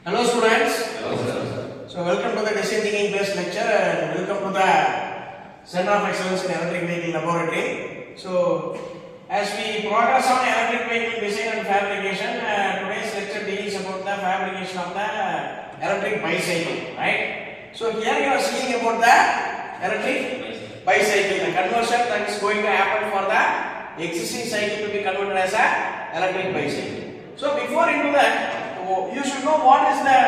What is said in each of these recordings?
Hello students. Hello, sir. So welcome to the design thinking based lecture and welcome to the Center of Excellence in Electric Vehicle Laboratory. So as we progress on electric vehicle design and fabrication, today's lecture deals about the fabrication of the electric bicycle, right? So here you are seeing about the electric bicycle, the conversion that is going to happen for the existing cycle to be converted as a electric bicycle. So before into that, you should know what is the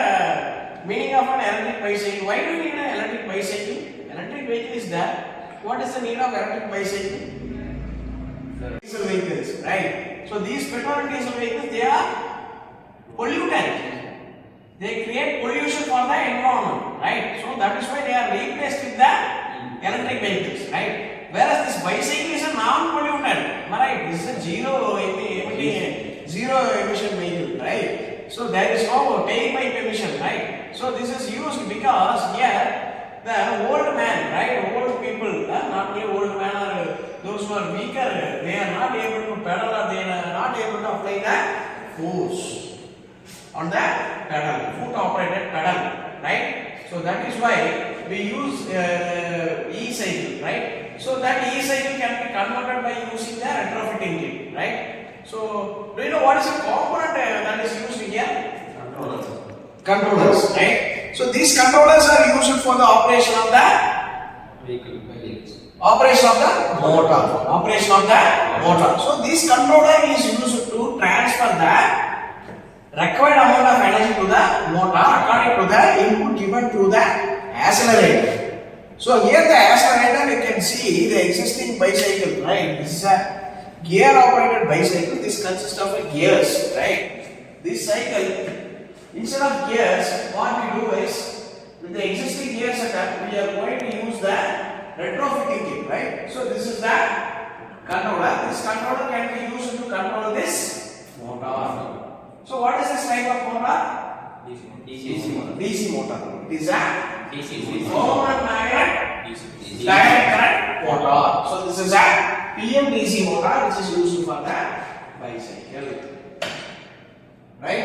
meaning of an electric bicycle. Why do you need an electric bicycle? Electric vehicle is there. What is the need of electric bicycle? Diesel vehicles, right? So these petrol and diesel vehicles, they are pollutant. They create pollution for the environment, right? So that is why they are replaced with the electric vehicles, right? Whereas this bicycle is a non-pollutant, right? This is a zero emission vehicle, right? So there is no tailpipe emission, right? So this is used because here the old man, right? Old people, not only old man or those who are weaker, they are not able to pedal or they are not able to apply the force on the pedal, foot operated pedal, right? So that is why we use e-cycle, right? So that e-cycle can be converted by using the retrofitting kit, right? So do you know what is the component that is used here? Controllers, right? So these controllers are used for the operation of the Vehicle. operation of the motor. So this controller is used to transfer the required amount of energy to the motor according to the input given to the accelerator. So here the accelerator, you can see the existing bicycle, right? This is a gear operated bicycle. This consists of gears, right? This cycle, instead of gears, what we do is with the existing gear setup, we are going to use the retrofitting kit, right? So this is the controller. This controller can be used to control this motor. So what is this type of motor? DC motor. It is a permanent magnet direct current motor. So this is a PMDC motor which is used for the bicycle, right?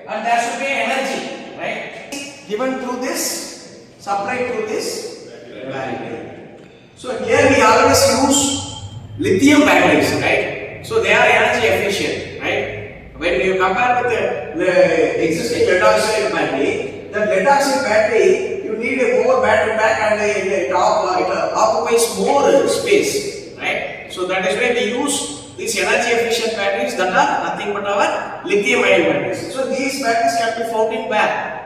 And there should be energy, right? Given through this, supplied through this battery. So here we always use lithium batteries, right? So they are energy efficient, right? When you compare with the existing lead acid battery, the lead acid battery, you need a more battery pack and it occupies more space, right? So that is why we use these energy efficient batteries that are nothing but our lithium ion batteries. So these batteries can be found in where?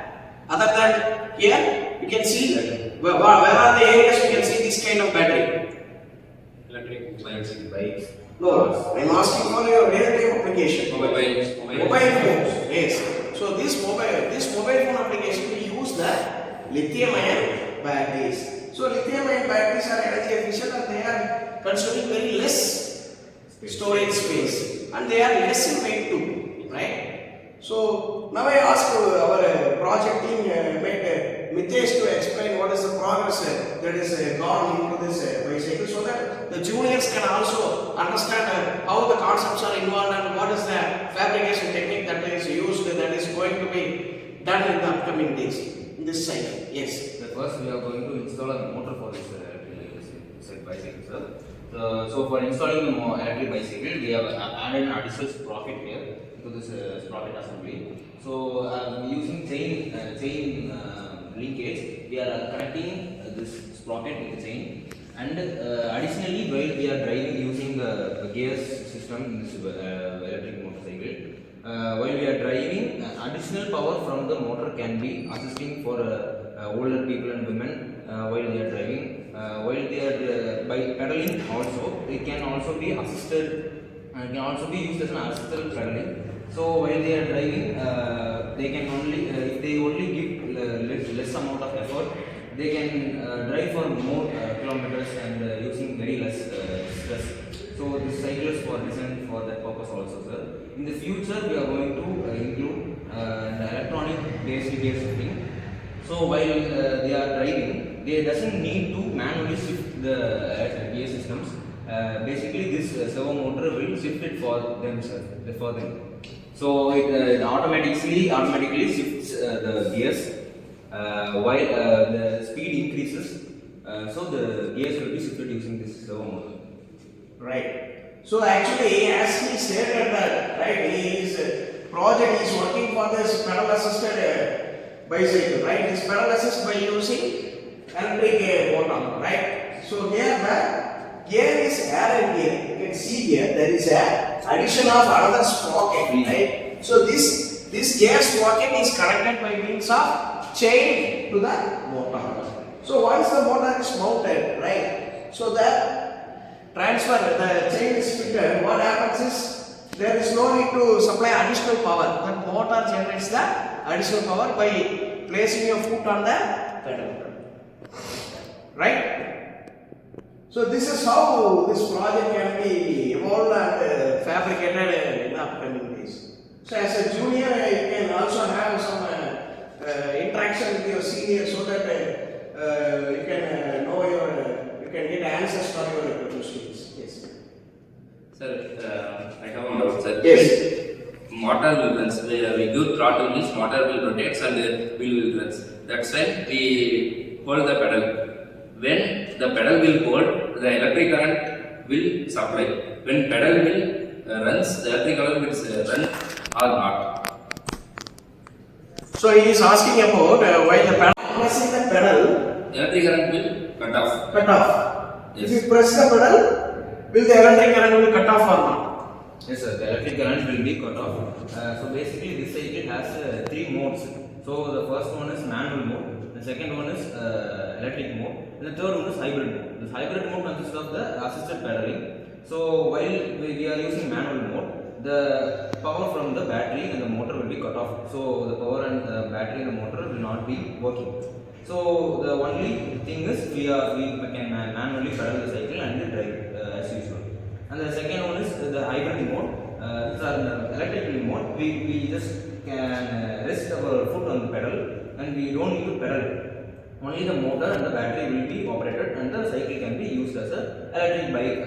Other than here, you can see where are the areas you can see this kind of battery? Electric bikes. No, I am asking for your real-time application. Mobile phones. Yes. So this mobile phone application we use the lithium ion batteries. So lithium ion batteries are energy efficient and they are consuming very less storage space and they are less in weight too, right? So now I ask our project team Mitesh to explain what is the progress that is gone into this bicycle so that the juniors can also understand how the concepts are involved and what is the fabrication technique that is used that is going to be done in the upcoming days in this cycle. Yes. First, we are going to install a motor for this bicycle, sir. So for installing the electric bicycle, we have added an additional sprocket here to this sprocket assembly. So using chain linkage, we are connecting this sprocket with the chain, and additionally, while we are driving using the gears system in this electric motorcycle, while we are driving, additional power from the motor can be assisting for older people and women while they are driving. While they are by pedaling also, it can also be assisted and can also be used as an assisted pedaling. So while they are driving, they can only if they only give less amount of effort, they can drive for more kilometers and using very less stress. So this cycle is for designed for that purpose also, sir. In the future, we are going to include the electronic based gear shifting. So while they are driving, they doesn't need to manually shift the gear systems. Basically, this servo motor will shift it for themselves, for them. So it automatically shifts the gears. While the speed increases, so the gears will be shifted using this servo motor. Right. So actually, as he stated that, right, his project is working for this pedal assisted bicycle, right? This pedal assist by using electric motor, right? So here the gear is added here. You can see here there is a addition of another sprocket, right? So this gear sprocket is connected by means of chain to the motor. So once the motor is mounted, right? So the transfer, the chain is fitted. What happens is there is no need to supply additional power. The motor generates the additional power by placing your foot on the pedal, right? So this is how this project can be evolved and fabricated in the upcoming days. So as a junior, you can also have some interaction with your senior so that you can know you can get answers for your questions. Yes. Sir, I have one doubt, sir. Yes. Motor will run. We give throttle means motor will rotate and wheel will run. That's why we hold the pedal. When the pedal will hold, the electric current will supply. When pedal will runs, the electric current will run or not. So he is asking about while the pedal pressing the pedal, Electric current will cut off. cut off. Yes. If you press the pedal, will the electric current will cut off or not? Yes, sir. The electric current will be cut off. So basically, this cycle has 3 modes. So the first one is manual mode. The second one is electric mode. And the third one is hybrid mode. This hybrid mode consists of the assisted pedaling. So while we are using manual mode, the power from the battery and the motor will be cut off. So the power and the battery and the motor will not be working. So the only thing is we can manually pedal the cycle and drive it as usual. And the second one is the hybrid mode. These are the electrical mode. We just can rest our foot on the pedal and we don't need to pedal. Only the motor and the battery will be operated and the cycle can be used as a electric bike.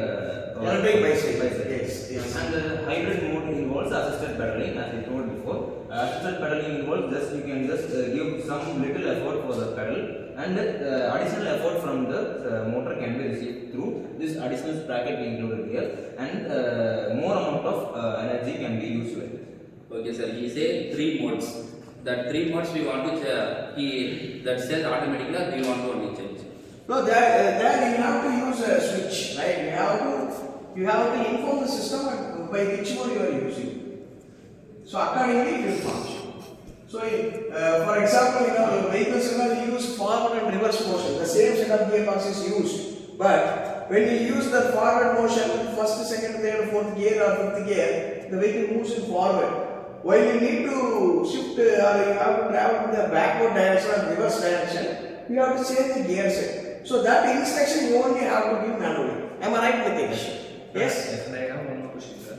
Electric bicycle. Yes. Yes. And the hybrid mode involves assisted pedaling, as I told before. Assisted pedaling involves just you can just give some little effort for the pedal, and additional effort from the motor can be received through this additional sprocket included here, and more amount of energy can be used with it. Okay, sir. He say 3 modes. That 3 modes we want to that says automatically or we want to only change. No, there you have to use a switch, right? You have to inform the system by which mode you are using. So accordingly it will function. So for example, vehicles use forward and reverse motion. The same set of gearbox is used, but when you use the forward motion, first, second, third, fourth gear or fifth gear, the vehicle moves in forward. While you need to shift or you have to travel in the backward direction or reverse direction, you have to change the gear set. So that instruction you only have to give manually. Am I right with it? Yes? Yes, and I have one more question, sir.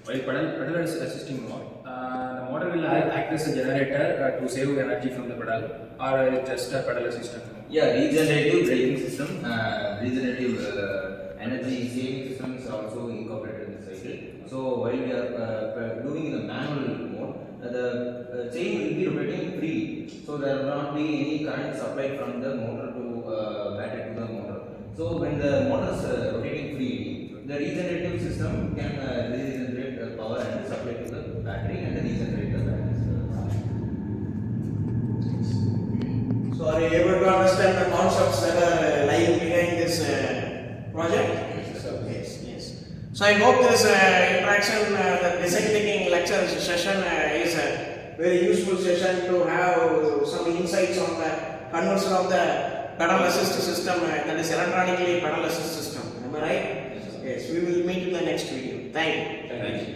While pedal is assisting mode, the motor will act as a generator to save energy from the pedal, or just a pedal assistant? Yeah, regenerative braking system, regenerative energy saving system is also incorporated in the cycle. So while we are doing the manual mode, the chain will be rotating freely. So there will not be any current supplied from the motor to battery to the motor. So when the motor is rotating freely, the regenerative system can regenerate the power and supply to the battery and regenerate the battery. So are you able to understand the concepts that are lying behind this project? Yes. So I hope this interaction, the design thinking lecture session is a very useful session to have some insights on the conversion of the pedal assist system, that is electronically pedal assist system. Am I right? Yes. We will meet in the next video. Thank you. Thank you.